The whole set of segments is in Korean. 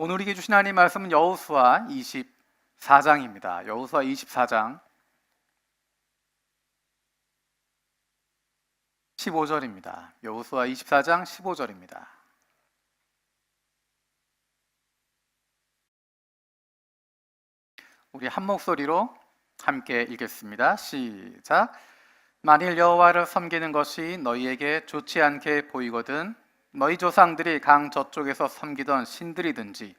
오늘 우리에게 주신 하나님 말씀은 여호수아 24장입니다. 여호수아 24장 15절입니다. 여호수아 24장 15절입니다. 우리 한 목소리로 함께 읽겠습니다. 시작. 만일 여호와를 섬기는 것이 너희에게 좋지 않게 보이거든 너희 조상들이 강 저쪽에서 섬기던 신들이든지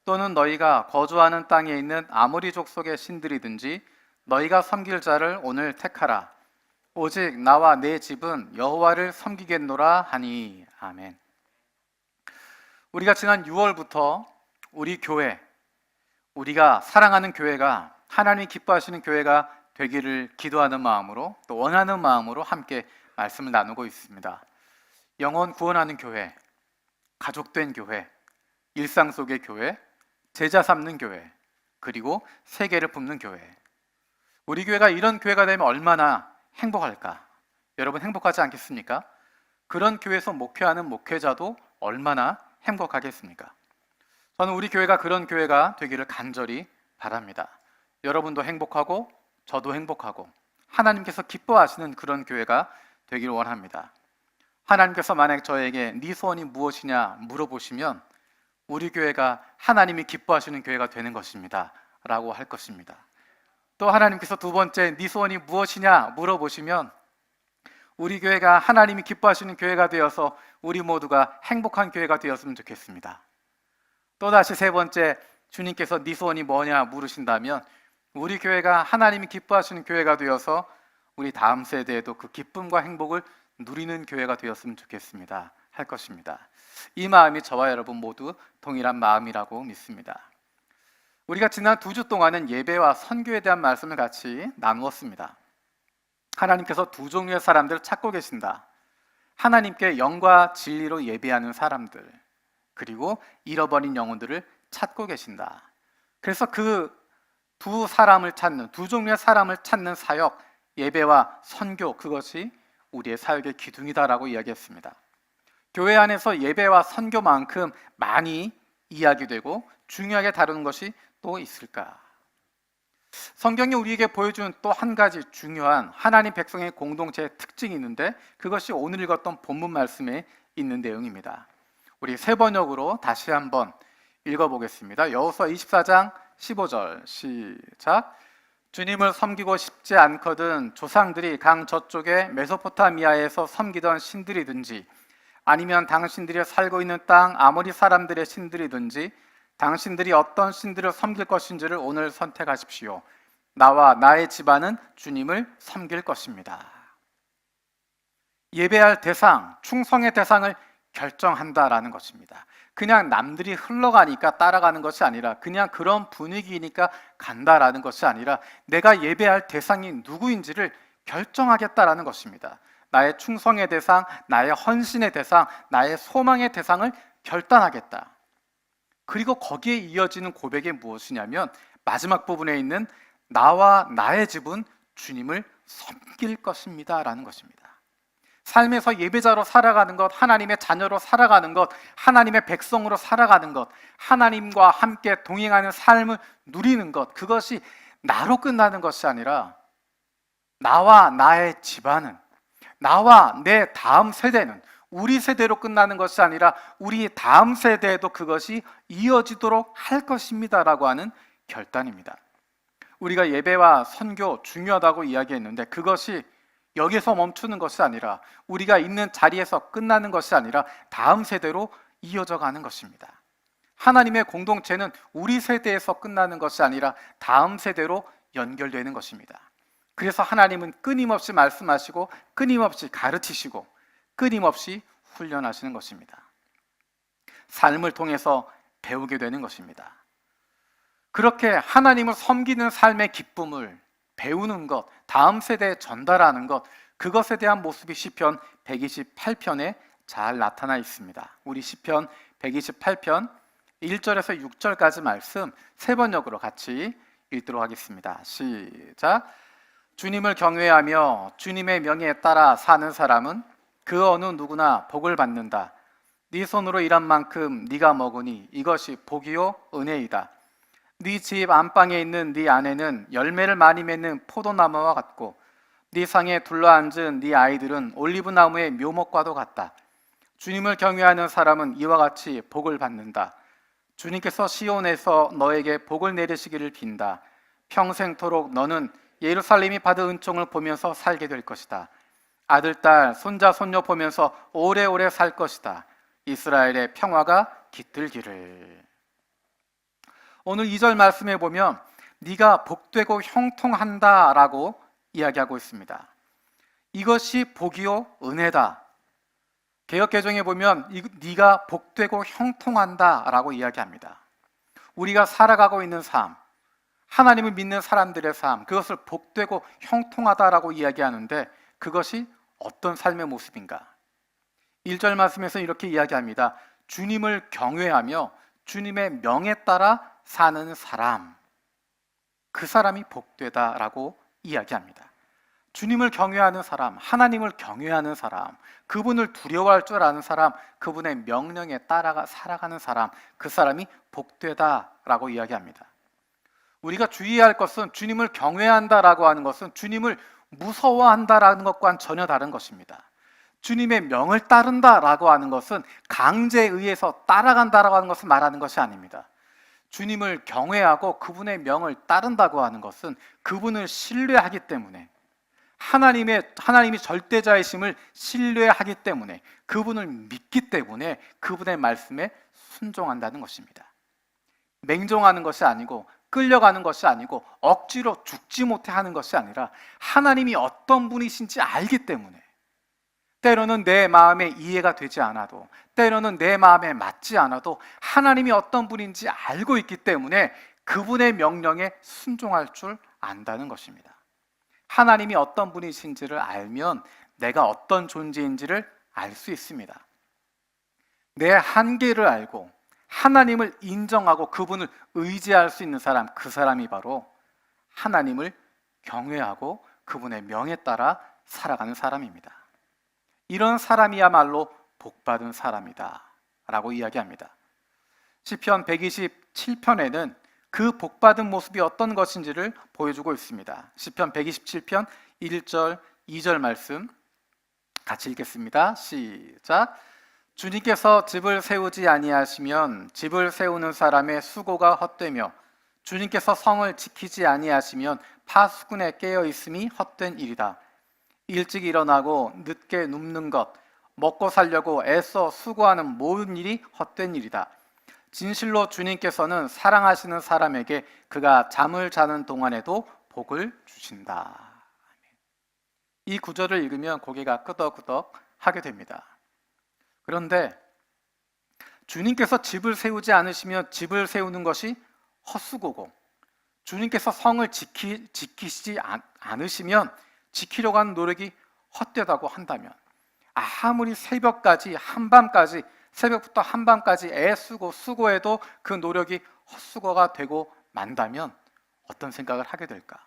또는 너희가 거주하는 땅에 있는 아모리 족속의 신들이든지 너희가 섬길 자를 오늘 택하라. 오직 나와 내 집은 여호와를 섬기겠노라 하니. 아멘. 우리가 지난 6월부터 우리 교회, 우리가 사랑하는 교회가 하나님이 기뻐하시는 교회가 되기를 기도하는 마음으로 또 원하는 마음으로 함께 말씀을 나누고 있습니다. 영혼 구원하는 교회, 가족된 교회, 일상 속의 교회, 제자 삼는 교회, 그리고 세계를 붓는 교회. 우리 교회가 이런 교회가 되면 얼마나 행복할까? 여러분 행복하지 않겠습니까? 그런 교회에서 목회하는 목회자도 얼마나 행복하겠습니까? 저는 우리 교회가 그런 교회가 되기를 간절히 바랍니다. 여러분도 행복하고 저도 행복하고 하나님께서 기뻐하시는 그런 교회가 되기를 원합니다. 하나님께서 만약 저에게 네 소원이 무엇이냐 물어보시면 우리 교회가 하나님이 기뻐하시는 교회가 되는 것입니다 라고 할 것입니다. 또 하나님께서 두 번째 네 소원이 무엇이냐 물어보시면 우리 교회가 하나님이 기뻐하시는 교회가 되어서 우리 모두가 행복한 교회가 되었으면 좋겠습니다. 또다시 세 번째 주님께서 네 소원이 뭐냐 물으신다면 우리 교회가 하나님이 기뻐하시는 교회가 되어서 우리 다음 세대에도 그 기쁨과 행복을 누리는 교회가 되었으면 좋겠습니다 할 것입니다. 이 마음이 저와 여러분 모두 동일한 마음이라고 믿습니다. 우리가 지난 2주 동안은 예배와 선교에 대한 말씀을 같이 나누었습니다. 하나님께서 두 종류의 사람들을 찾고 계신다. 하나님께 영과 진리로 예배하는 사람들, 그리고 잃어버린 영혼들을 찾고 계신다. 그래서 그 두 사람을 찾는, 두 종류의 사람을 찾는 사역, 예배와 선교, 그것이 우리의 사역의 기둥이다라고 이야기했습니다. 교회 안에서 예배와 선교만큼 많이 이야기되고 중요하게 다루는 것이 또 있을까? 성경이 우리에게 보여준 또 한 가지 중요한 하나님 백성의 공동체의 특징이 있는데 그것이 오늘 읽었던 본문 말씀에 있는 내용입니다. 우리 세 번역으로 다시 한번 읽어보겠습니다. 여호수아 24장 15절 시작. 주님을 섬기고 싶지 않거든 조상들이 강 저쪽에 메소포타미아에서 섬기던 신들이든지 아니면 당신들이 살고 있는 땅 아모리 사람들의 신들이든지 당신들이 어떤 신들을 섬길 것인지를 오늘 선택하십시오. 나와 나의 집안은 주님을 섬길 것입니다. 예배할 대상, 충성의 대상을 결정한다라는 것입니다. 그냥 남들이 흘러가니까 따라가는 것이 아니라 그냥 그런 분위기니까 간다라는 것이 아니라 내가 예배할 대상이 누구인지를 결정하겠다라는 것입니다. 나의 충성의 대상, 나의 헌신의 대상, 나의 소망의 대상을 결단하겠다. 그리고 거기에 이어지는 고백이 무엇이냐면 마지막 부분에 있는 나와 나의 집은 주님을 섬길 것입니다 라는 것입니다. 삶에서 예배자로 살아가는 것, 하나님의 자녀로 살아가는 것, 하나님의 백성으로 살아가는 것, 하나님과 함께 동행하는 삶을 누리는 것, 그것이 나로 끝나는 것이 아니라 나와 나의 집안은, 나와 내 다음 세대는, 우리 세대로 끝나는 것이 아니라 우리 다음 세대에도 그것이 이어지도록 할 것입니다 라고 하는 결단입니다. 우리가 예배와 선교 중요하다고 이야기했는데 그것이 여기서 멈추는 것이 아니라 우리가 있는 자리에서 끝나는 것이 아니라 다음 세대로 이어져 가는 것입니다. 하나님의 공동체는 우리 세대에서 끝나는 것이 아니라 다음 세대로 연결되는 것입니다. 그래서 하나님은 끊임없이 말씀하시고 끊임없이 가르치시고 끊임없이 훈련하시는 것입니다. 삶을 통해서 배우게 되는 것입니다. 그렇게 하나님을 섬기는 삶의 기쁨을 배우는 것, 다음 세대에 전달하는 것, 그것에 대한 모습이 시편 128편에 잘 나타나 있습니다. 우리 시편 128편 1절에서 6절까지 말씀 세 번역으로 같이 읽도록 하겠습니다. 시작. 주님을 경외하며 주님의 명예에 따라 사는 사람은 그 어느 누구나 복을 받는다. 네 손으로 일한 만큼 네가 먹으니 이것이 복이요 은혜이다. 네 집 안방에 있는 네 아내는 열매를 많이 맺는 포도나무와 같고 네 상에 둘러앉은 네 아이들은 올리브나무의 묘목과도 같다. 주님을 경외하는 사람은 이와 같이 복을 받는다. 주님께서 시온에서 너에게 복을 내리시기를 빈다. 평생토록 너는 예루살렘이 받은 은총을 보면서 살게 될 것이다. 아들, 딸, 손자, 손녀 보면서 오래오래 살 것이다. 이스라엘의 평화가 깃들기를. 오늘 2절 말씀에 보면 네가 복되고 형통한다 라고 이야기하고 있습니다. 이것이 복이요 은혜다. 개역개정에 보면 네가 복되고 형통한다 라고 이야기합니다. 우리가 살아가고 있는 삶, 하나님을 믿는 사람들의 삶, 그것을 복되고 형통하다라고 이야기하는데 그것이 어떤 삶의 모습인가? 1절 말씀에서 이렇게 이야기합니다. 주님을 경외하며 주님의 명에 따라 사는 사람, 그 사람이 복되다라고 이야기합니다. 주님을 경외하는 사람, 하나님을 경외하는 사람, 그분을 두려워할 줄 아는 사람, 그분의 명령에 따라가 살아가는 사람, 그 사람이 복되다라고 이야기합니다. 우리가 주의해야 할 것은 주님을 경외한다라고 하는 것은 주님을 무서워한다라는 것과는 전혀 다른 것입니다. 주님의 명을 따른다라고 하는 것은 강제에 의해서 따라간다라고 하는 것을 말하는 것이 아닙니다. 주님을 경외하고 그분의 명을 따른다고 하는 것은 그분을 신뢰하기 때문에 하나님이 절대자이심을 신뢰하기 때문에 그분을 믿기 때문에 그분의 말씀에 순종한다는 것입니다. 맹종하는 것이 아니고 끌려가는 것이 아니고 억지로 죽지 못해 하는 것이 아니라 하나님이 어떤 분이신지 알기 때문에 때로는 내 마음에 이해가 되지 않아도 때로는 내 마음에 맞지 않아도 하나님이 어떤 분인지 알고 있기 때문에 그분의 명령에 순종할 줄 안다는 것입니다. 하나님이 어떤 분이신지를 알면 내가 어떤 존재인지를 알 수 있습니다. 내 한계를 알고 하나님을 인정하고 그분을 의지할 수 있는 사람, 그 사람이 바로 하나님을 경외하고 그분의 명에 따라 살아가는 사람입니다. 이런 사람이야말로 복받은 사람이다 라고 이야기합니다. 시편 127편에는 그 복받은 모습이 어떤 것인지를 보여주고 있습니다. 시편 127편 1절, 2절 말씀 같이 읽겠습니다. 시작. 주님께서 집을 세우지 아니하시면 집을 세우는 사람의 수고가 헛되며 주님께서 성을 지키지 아니하시면 파수꾼에 깨어 있음이 헛된 일이다. 일찍 일어나고 늦게 눕는 것, 먹고 살려고 애써 수고하는 모든 일이 헛된 일이다. 진실로 주님께서는 사랑하시는 사람에게 그가 잠을 자는 동안에도 복을 주신다. 이 구절을 읽으면 고개가 끄덕끄덕 하게 됩니다. 그런데 주님께서 집을 세우지 않으시면 집을 세우는 것이 헛수고고 주님께서 성을 지키시지 않으시면 지키려고 하는 노력이 헛되다고 한다면 아무리 새벽까지 한밤까지 새벽부터 한밤까지 애쓰고 수고해도 그 노력이 헛수고가 되고 만다면 어떤 생각을 하게 될까?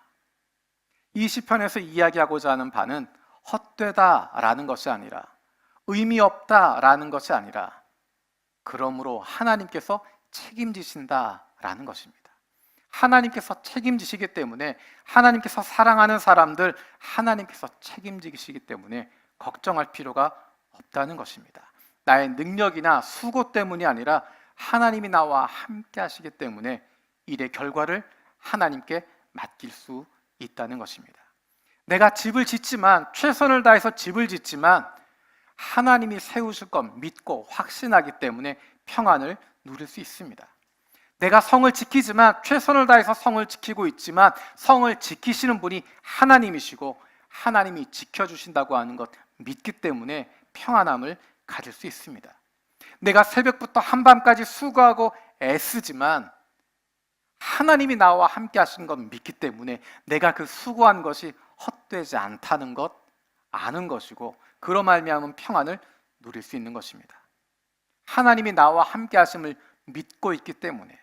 이 시편에서 이야기하고자 하는 바는 헛되다라는 것이 아니라 의미 없다라는 것이 아니라 그러므로 하나님께서 책임지신다라는 것입니다. 하나님께서 책임지시기 때문에 하나님께서 사랑하는 사람들 하나님께서 책임지시기 때문에 걱정할 필요가 없다는 것입니다. 나의 능력이나 수고 때문이 아니라 하나님이 나와 함께 하시기 때문에 일의 결과를 하나님께 맡길 수 있다는 것입니다. 내가 집을 짓지만 최선을 다해서 집을 짓지만 하나님이 세우실 것 믿고 확신하기 때문에 평안을 누릴 수 있습니다. 내가 성을 지키지만 최선을 다해서 성을 지키고 있지만 성을 지키시는 분이 하나님이시고 하나님이 지켜주신다고 하는 것 믿기 때문에 평안함을 가질 수 있습니다. 내가 새벽부터 한밤까지 수고하고 애쓰지만 하나님이 나와 함께 하시는 것 믿기 때문에 내가 그 수고한 것이 헛되지 않다는 것 아는 것이고 그로 말미암은 평안을 누릴 수 있는 것입니다. 하나님이 나와 함께 하심을 믿고 있기 때문에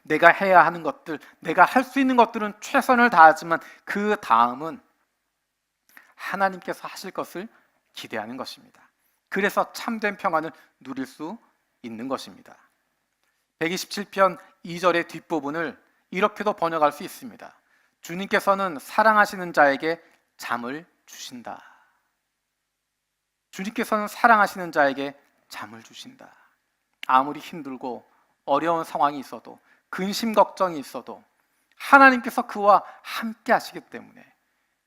내가 해야 하는 것들, 내가 할 수 있는 것들은 최선을 다하지만 그 다음은 하나님께서 하실 것을 기대하는 것입니다. 그래서 참된 평안을 누릴 수 있는 것입니다. 127편 2절의 뒷부분을 이렇게도 번역할 수 있습니다. 주님께서는 사랑하시는 자에게 잠을 주신다. 주님께서는 사랑하시는 자에게 잠을 주신다. 아무리 힘들고 어려운 상황이 있어도, 근심 걱정이 있어도 하나님께서 그와 함께 하시기 때문에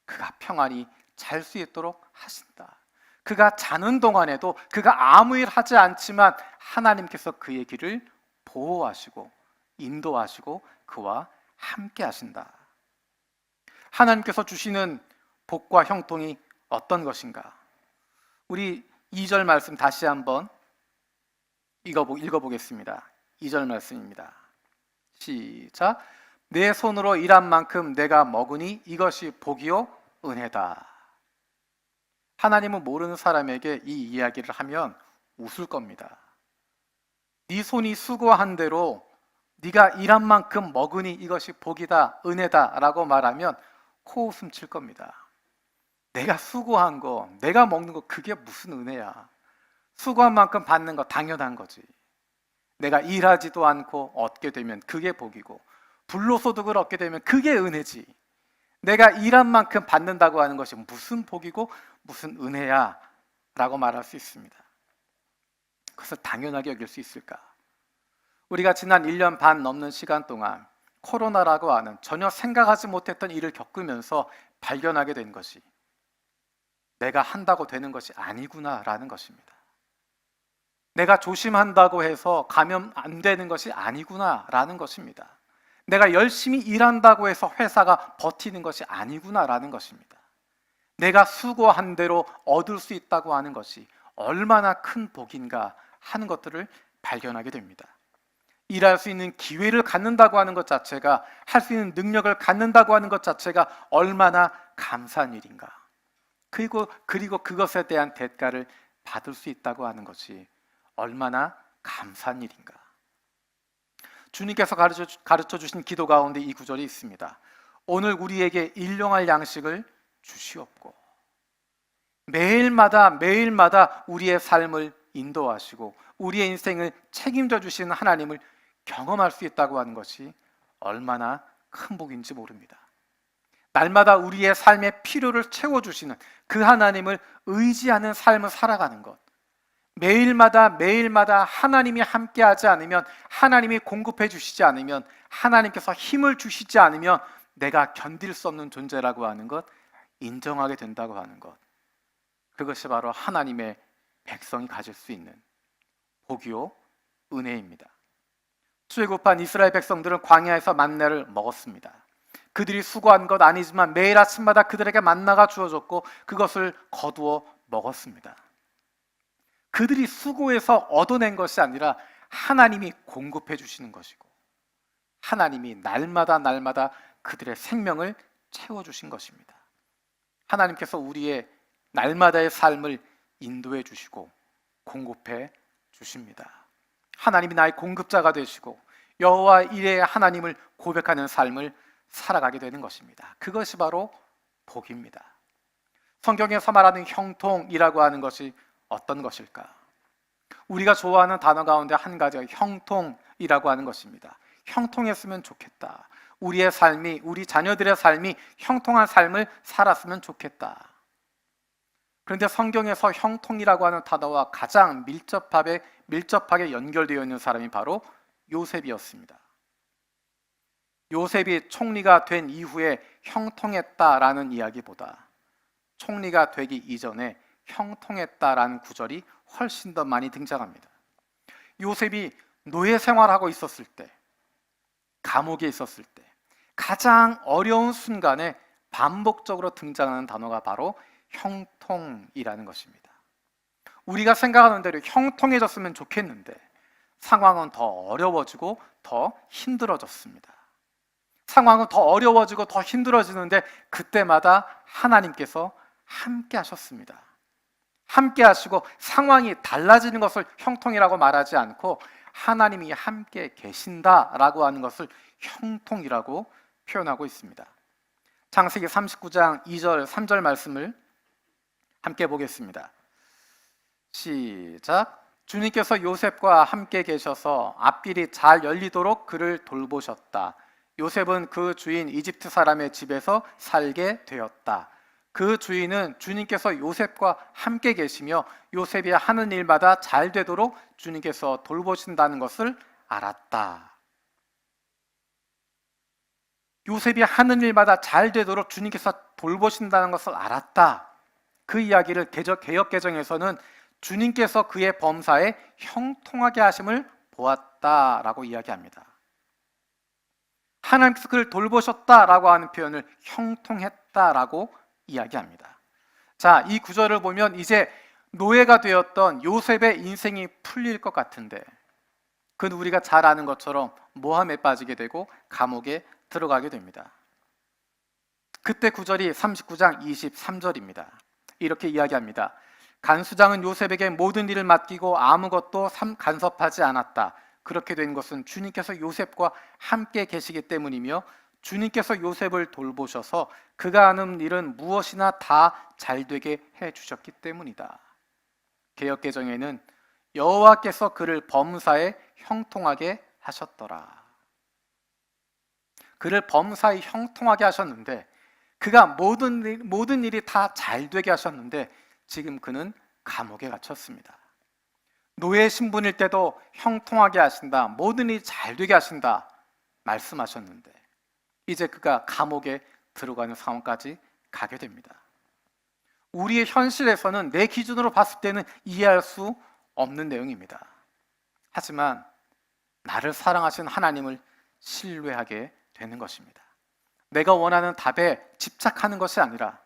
그가 평안히 잘 수 있도록 하신다. 그가 자는 동안에도 그가 아무 일 하지 않지만 하나님께서 그의 길을 보호하시고 인도하시고 그와 함께 하신다. 하나님께서 주시는 복과 형통이 어떤 것인가? 우리 2절 말씀 다시 한번 읽어보겠습니다. 2절 말씀입니다. 시작. 내 손으로 일한 만큼 내가 먹으니 이것이 복이요 은혜다. 하나님은 모르는 사람에게 이 이야기를 하면 웃을 겁니다. 네 손이 수고한 대로 네가 일한 만큼 먹으니 이것이 복이다, 은혜다 라고 말하면 코웃음 칠 겁니다. 내가 수고한 거, 내가 먹는 거 그게 무슨 은혜야. 수고한 만큼 받는 거 당연한 거지. 내가 일하지도 않고 얻게 되면 그게 복이고, 불로소득을 얻게 되면 그게 은혜지. 내가 일한 만큼 받는다고 하는 것이 무슨 복이고 무슨 은혜야 라고 말할 수 있습니다. 그것을 당연하게 여길 수 있을까? 우리가 지난 1년 반 넘는 시간 동안 코로나라고 하는 전혀 생각하지 못했던 일을 겪으면서 발견하게 된 것이 내가 한다고 되는 것이 아니구나라는 것입니다. 내가 조심한다고 해서 감염 안 되는 것이 아니구나라는 것입니다. 내가 열심히 일한다고 해서 회사가 버티는 것이 아니구나라는 것입니다. 내가 수고한 대로 얻을 수 있다고 하는 것이 얼마나 큰 복인가 하는 것들을 발견하게 됩니다. 일할 수 있는 기회를 갖는다고 하는 것 자체가, 할 수 있는 능력을 갖는다고 하는 것 자체가 얼마나 감사한 일인가. 그리고 그것에 대한 대가를 받을 수 있다고 하는 것이 얼마나 감사한 일인가. 주님께서 가르쳐 주신 기도 가운데 이 구절이 있습니다. 오늘 우리에게 일용할 양식을 주시옵고. 매일마다 우리의 삶을 인도하시고 우리의 인생을 책임져 주시는 하나님을 경험할 수 있다고 하는 것이 얼마나 큰 복인지 모릅니다. 날마다 우리의 삶의 필요를 채워주시는 그 하나님을 의지하는 삶을 살아가는 것, 매일마다 하나님이 함께하지 않으면, 하나님이 공급해 주시지 않으면, 하나님께서 힘을 주시지 않으면 내가 견딜 수 없는 존재라고 하는 것, 인정하게 된다고 하는 것, 그것이 바로 하나님의 백성이 가질 수 있는 복이요 은혜입니다. 출애굽한 이스라엘 백성들은 광야에서 만나를 먹었습니다. 그들이 수고한 것 아니지만 매일 아침마다 그들에게 만나가 주어졌고 그것을 거두어 먹었습니다. 그들이 수고해서 얻어낸 것이 아니라 하나님이 공급해 주시는 것이고, 하나님이 날마다 그들의 생명을 채워주신 것입니다. 하나님께서 우리의 날마다의 삶을 인도해 주시고 공급해 주십니다. 하나님이 나의 공급자가 되시고 여호와 이레의 하나님을 고백하는 삶을 살아가게 되는 것입니다. 그것이 바로 복입니다. 성경에서 말하는 형통이라고 하는 것이 어떤 것일까? 우리가 좋아하는 단어 가운데 한 가지가 형통이라고 하는 것입니다. 형통했으면 좋겠다. 우리의 삶이, 우리 자녀들의 삶이 형통한 삶을 살았으면 좋겠다. 그런데 성경에서 형통이라고 하는 단어와 가장 밀접하게 연결되어 있는 사람이 바로 요셉이었습니다. 요셉이 총리가 된 이후에 형통했다라는 이야기보다 총리가 되기 이전에 형통했다라는 구절이 훨씬 더 많이 등장합니다. 요셉이 노예 생활하고 있었을 때, 감옥에 있었을 때 가장 어려운 순간에 반복적으로 등장하는 단어가 바로 형통이라는 것입니다. 우리가 생각하는 대로 형통해졌으면 좋겠는데 상황은 더 어려워지고 더 힘들어졌습니다. 상황은 더 어려워지고 더 힘들어지는데 그때마다 하나님께서 함께 하셨습니다. 함께 하시고 상황이 달라지는 것을 형통이라고 말하지 않고 하나님이 함께 계신다라고 하는 것을 형통이라고 표현하고 있습니다. 창세기 39장 2절 3절 말씀을 함께 보겠습니다. 시작. 주님께서 요셉과 함께 계셔서 앞길이 잘 열리도록 그를 돌보셨다. 요셉은 그 주인 이집트 사람의 집에서 살게 되었다. 그 주인은 주님께서 요셉과 함께 계시며 요셉이 하는 일마다 잘 되도록 주님께서 돌보신다는 것을 알았다. 요셉이 하는 일마다 잘 되도록 주님께서 돌보신다는 것을 알았다. 그 이야기를 개역개정에서는 주님께서 그의 범사에 형통하게 하심을 보았다라고 이야기합니다. 하나님께서 그를 돌보셨다라고 하는 표현을 형통했다라고 이야기합니다. 자, 이 구절을 보면 이제 노예가 되었던 요셉의 인생이 풀릴 것 같은데, 그는 우리가 잘 아는 것처럼 모함에 빠지게 되고 감옥에 들어가게 됩니다. 그때 구절이 39장 23절입니다. 이렇게 이야기합니다. 간수장은 요셉에게 모든 일을 맡기고 아무것도 간섭하지 않았다. 그렇게 된 것은 주님께서 요셉과 함께 계시기 때문이며 주님께서 요셉을 돌보셔서 그가 하는 일은 무엇이나 다 잘되게 해주셨기 때문이다. 개역개정에는 여호와께서 그를 범사에 형통하게 하셨더라. 그를 범사에 형통하게 하셨는데, 그가 모든 일이 다 잘되게 하셨는데 지금 그는 감옥에 갇혔습니다. 노예 신분일 때도 형통하게 하신다, 모든 일이 잘되게 하신다 말씀하셨는데 이제 그가 감옥에 들어가는 상황까지 가게 됩니다. 우리의 현실에서는 내 기준으로 봤을 때는 이해할 수 없는 내용입니다. 하지만 나를 사랑하신 하나님을 신뢰하게 되는 것입니다. 내가 원하는 답에 집착하는 것이 아니라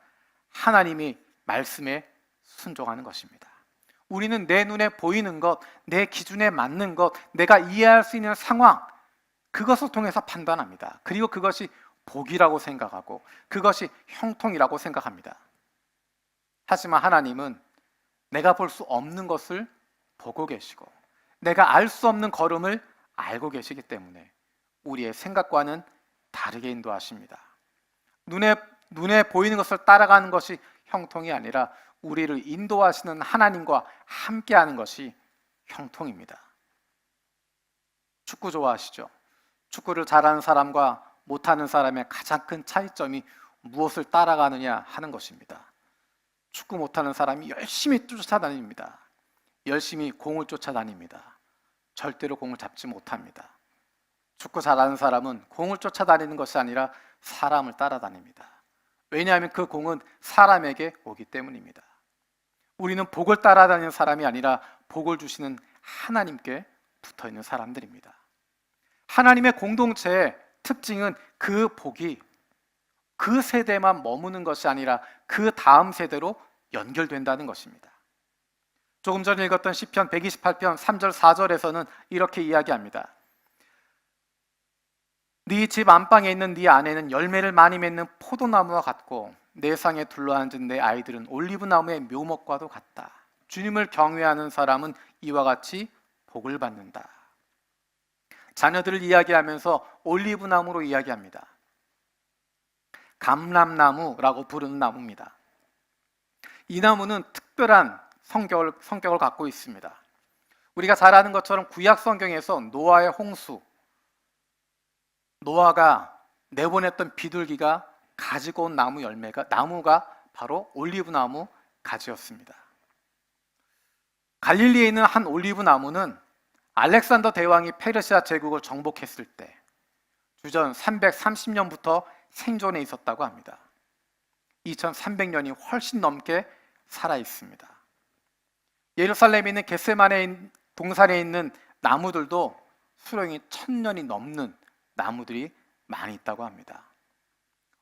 하나님이 말씀에 순종하는 것입니다. 우리는 내 눈에 보이는 것, 내 기준에 맞는 것, 내가 이해할 수 있는 상황, 그것을 통해서 판단합니다. 그리고 그것이 복이라고 생각하고 그것이 형통이라고 생각합니다. 하지만 하나님은 내가 볼 수 없는 것을 보고 계시고 내가 알 수 없는 걸음을 알고 계시기 때문에 우리의 생각과는 다르게 인도하십니다. 눈에 보이는 것을 따라가는 것이 형통이 아니라 우리를 인도하시는 하나님과 함께하는 것이 형통입니다. 축구 좋아하시죠? 축구를 잘하는 사람과 못하는 사람의 가장 큰 차이점이 무엇을 따라가느냐 하는 것입니다. 축구 못하는 사람이 열심히 쫓아다닙니다. 열심히 공을 쫓아다닙니다. 절대로 공을 잡지 못합니다. 축구 잘하는 사람은 공을 쫓아다니는 것이 아니라 사람을 따라다닙니다. 왜냐하면 그 공은 사람에게 오기 때문입니다. 우리는 복을 따라다니는 사람이 아니라 복을 주시는 하나님께 붙어있는 사람들입니다. 하나님의 공동체의 특징은 그 복이 그 세대만 머무는 것이 아니라 그 다음 세대로 연결된다는 것입니다. 조금 전에 읽었던 시편 128편 3절 4절에서는 이렇게 이야기합니다. 네 집 안방에 있는 네 아내는 열매를 많이 맺는 포도나무와 같고 내 상에 둘러앉은 내 아이들은 올리브나무의 묘목과도 같다. 주님을 경외하는 사람은 이와 같이 복을 받는다. 자녀들을 이야기하면서 올리브나무로 이야기합니다. 감람나무라고 부르는 나무입니다. 이 나무는 특별한 성격을 갖고 있습니다. 우리가 잘 아는 것처럼 구약 성경에서 노아의 홍수, 노아가 내보냈던 비둘기가 가지고 온 나무가 바로 올리브나무 가지였습니다. 갈릴리에 있는 한 올리브나무는 알렉산더 대왕이 페르시아 제국을 정복했을 때 주전 330년부터 생존해 있었다고 합니다. 2300년이 훨씬 넘게 살아 있습니다. 예루살렘에 있는 겟세마네 동산에 있는 나무들도 수령이 1000년이 넘는 나무들이 많이 있다고 합니다.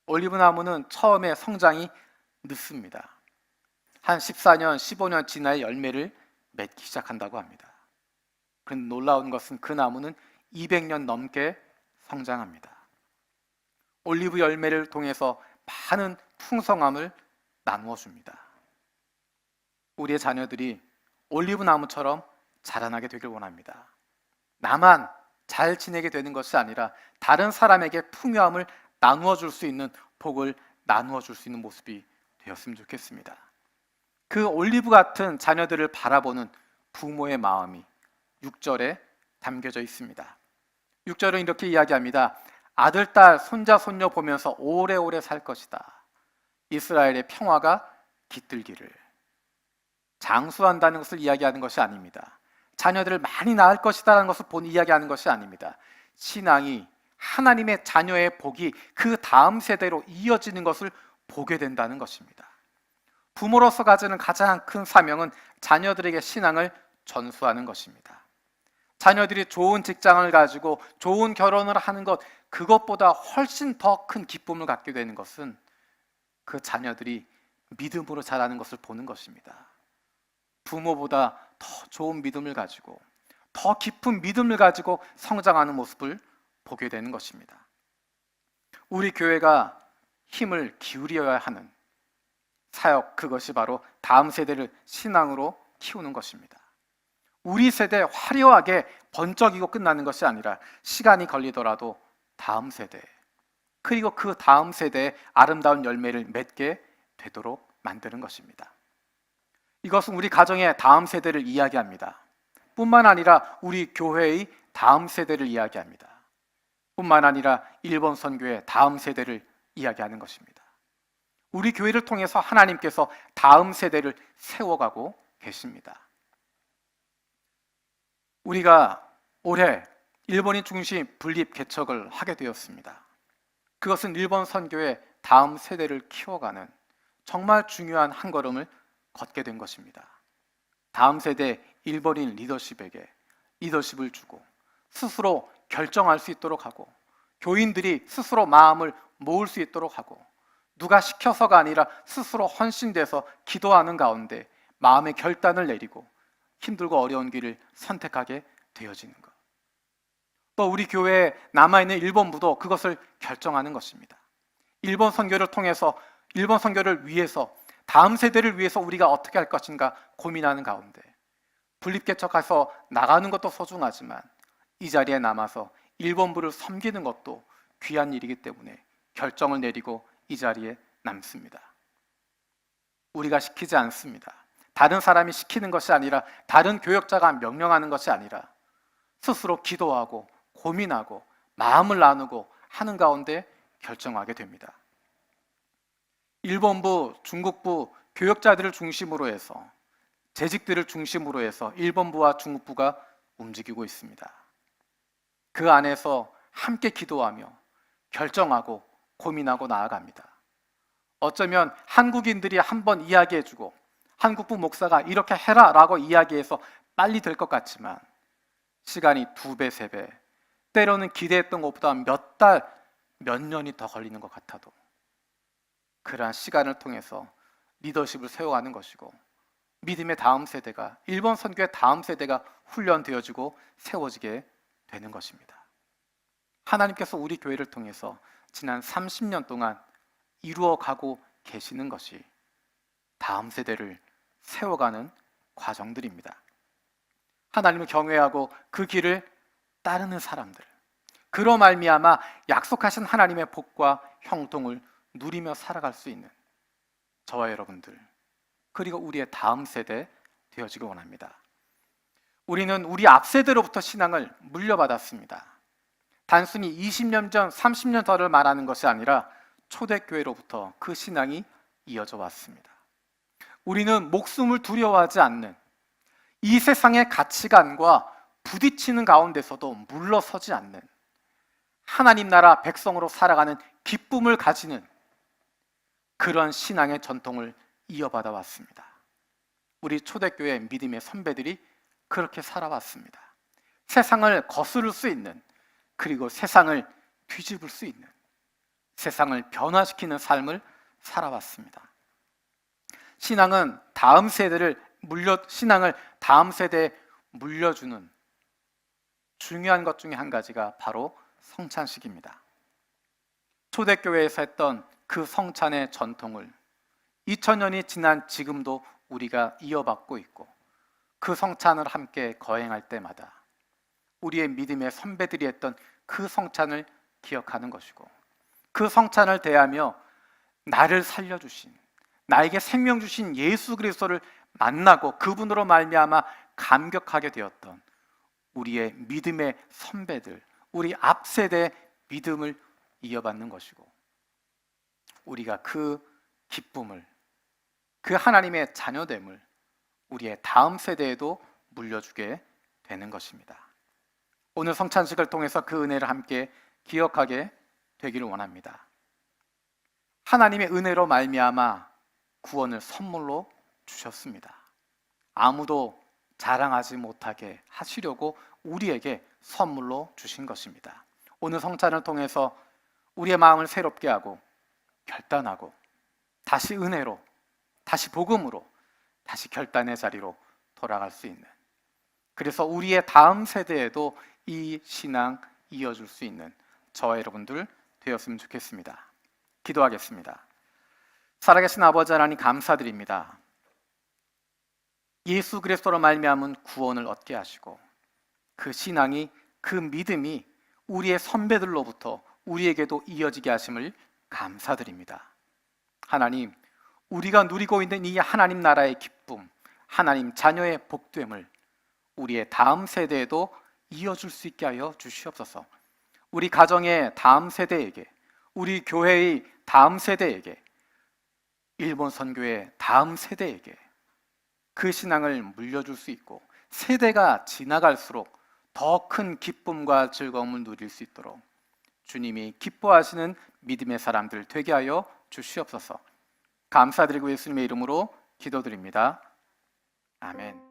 올리브 나무는 처음에 성장이 늦습니다. 한 14년, 15년 지나야 열매를 맺기 시작한다고 합니다. 그런데 놀라운 것은 그 나무는 200년 넘게 성장합니다. 올리브 열매를 통해서 많은 풍성함을 나누어 줍니다. 우리의 자녀들이 올리브 나무처럼 자라나게 되길 원합니다. 나만 잘 지내게 되는 것이 아니라 다른 사람에게 풍요함을 나누어 줄 수 있는 복을 나누어 줄 수 있는 모습이 되었으면 좋겠습니다. 그 올리브 같은 자녀들을 바라보는 부모의 마음이 6절에 담겨져 있습니다. 6절은 이렇게 이야기합니다. 아들, 딸, 손자, 손녀 보면서 오래오래 살 것이다. 이스라엘의 평화가 깃들기를. 장수한다는 것을 이야기하는 것이 아닙니다. 자녀들을 많이 낳을 것이다라는 것을 이야기하는 것이 아닙니다. 신앙이 하나님의 자녀의 복이 그 다음 세대로 이어지는 것을 보게 된다는 것입니다. 부모로서 가지는 가장 큰 사명은 자녀들에게 신앙을 전수하는 것입니다. 자녀들이 좋은 직장을 가지고 좋은 결혼을 하는 것, 그것보다 훨씬 더 큰 기쁨을 갖게 되는 것은 그 자녀들이 믿음으로 자라는 것을 보는 것입니다. 부모보다 더 좋은 믿음을 가지고 더 깊은 믿음을 가지고 성장하는 모습을 보게 되는 것입니다. 우리 교회가 힘을 기울여야 하는 사역, 그것이 바로 다음 세대를 신앙으로 키우는 것입니다. 우리 세대 화려하게 번쩍이고 끝나는 것이 아니라 시간이 걸리더라도 다음 세대, 그리고 그 다음 세대의 아름다운 열매를 맺게 되도록 만드는 것입니다. 이것은 우리 가정의 다음 세대를 이야기합니다. 뿐만 아니라 우리 교회의 다음 세대를 이야기합니다. 뿐만 아니라 일본 선교의 다음 세대를 이야기하는 것입니다. 우리 교회를 통해서 하나님께서 다음 세대를 세워가고 계십니다. 우리가 올해 일본인 중심 분립 개척을 하게 되었습니다. 그것은 일본 선교의 다음 세대를 키워가는 정말 중요한 한 걸음을 걷게 된 것입니다. 다음 세대 일본인 리더십에게 리더십을 주고 스스로 결정할 수 있도록 하고, 교인들이 스스로 마음을 모을 수 있도록 하고, 누가 시켜서가 아니라 스스로 헌신돼서 기도하는 가운데 마음의 결단을 내리고 힘들고 어려운 길을 선택하게 되어지는 것. 또 우리 교회에 남아있는 일본부도 그것을 결정하는 것입니다. 일본 선교를 통해서, 일본 선교를 위해서, 다음 세대를 위해서 우리가 어떻게 할 것인가 고민하는 가운데 분립개척해서 나가는 것도 소중하지만 이 자리에 남아서 일본부를 섬기는 것도 귀한 일이기 때문에 결정을 내리고 이 자리에 남습니다. 우리가 시키지 않습니다. 다른 사람이 시키는 것이 아니라, 다른 교역자가 명령하는 것이 아니라 스스로 기도하고 고민하고 마음을 나누고 하는 가운데 결정하게 됩니다. 일본부, 중국부 교역자들을 중심으로 해서, 재직들을 중심으로 해서 일본부와 중국부가 움직이고 있습니다. 그 안에서 함께 기도하며 결정하고 고민하고 나아갑니다. 어쩌면 한국인들이 한번 이야기해주고 한국부 목사가 이렇게 해라 라고 이야기해서 빨리 될 것 같지만 시간이 2배, 3배, 때로는 기대했던 것보다 몇 달, 몇 년이 더 걸리는 것 같아도 그러한 시간을 통해서 리더십을 세워가는 것이고, 믿음의 다음 세대가, 일본 선교의 다음 세대가 훈련되어지고 세워지게 되는 것입니다. 하나님께서 우리 교회를 통해서 지난 30년 동안 이루어가고 계시는 것이 다음 세대를 세워가는 과정들입니다. 하나님을 경외하고 그 길을 따르는 사람들, 그로 말미암아 약속하신 하나님의 복과 형통을 누리며 살아갈 수 있는 저와 여러분들, 그리고 우리의 다음 세대 되어지길 원합니다. 우리는 우리 앞 세대로부터 신앙을 물려받았습니다. 단순히 20년 전, 30년 전을 말하는 것이 아니라 초대교회로부터 그 신앙이 이어져 왔습니다. 우리는 목숨을 두려워하지 않는, 이 세상의 가치관과 부딪히는 가운데서도 물러서지 않는, 하나님 나라 백성으로 살아가는 기쁨을 가지는 그런 신앙의 전통을 이어받아 왔습니다. 우리 초대교회 믿음의 선배들이 그렇게 살아왔습니다. 세상을 거스를 수 있는, 그리고 세상을 뒤집을 수 있는, 세상을 변화시키는 삶을 살아왔습니다. 신앙은 다음 세대에 물려주는 중요한 것 중에 한 가지가 바로 성찬식입니다. 초대교회에서 했던 그 성찬의 전통을 2000년이 지난 지금도 우리가 이어받고 있고, 그 성찬을 함께 거행할 때마다 우리의 믿음의 선배들이 했던 그 성찬을 기억하는 것이고, 그 성찬을 대하며 나를 살려주신, 나에게 생명 주신 예수 그리스도를 만나고 그분으로 말미암아 감격하게 되었던 우리의 믿음의 선배들, 우리 앞세대의 믿음을 이어받는 것이고, 우리가 그 기쁨을, 그 하나님의 자녀됨을 우리의 다음 세대에도 물려주게 되는 것입니다. 오늘 성찬식을 통해서 그 은혜를 함께 기억하게 되기를 원합니다. 하나님의 은혜로 말미암아 구원을 선물로 주셨습니다. 아무도 자랑하지 못하게 하시려고 우리에게 선물로 주신 것입니다. 오늘 성찬을 통해서 우리의 마음을 새롭게 하고 결단하고 다시 은혜로, 다시 복음으로, 다시 결단의 자리로 돌아갈 수 있는, 그래서 우리의 다음 세대에도 이 신앙 이어줄 수 있는 저와 여러분들 되었으면 좋겠습니다. 기도하겠습니다. 살아계신 아버지 하나님, 감사드립니다. 예수 그리스도로 말미암은 구원을 얻게 하시고 그 신앙이, 그 믿음이 우리의 선배들로부터 우리에게도 이어지게 하심을 감사드립니다. 하나님, 우리가 누리고 있는 이 하나님 나라의 기쁨, 하나님 자녀의 복됨을 우리의 다음 세대에도 이어줄 수 있게 하여 주시옵소서. 우리 가정의 다음 세대에게, 우리 교회의 다음 세대에게, 일본 선교의 다음 세대에게 그 신앙을 물려줄 수 있고, 세대가 지나갈수록 더 큰 기쁨과 즐거움을 누릴 수 있도록 주님이 기뻐하시는 믿음의 사람들 되게 하여 주시옵소서. 감사드리고 예수님의 이름으로 기도드립니다. 아멘.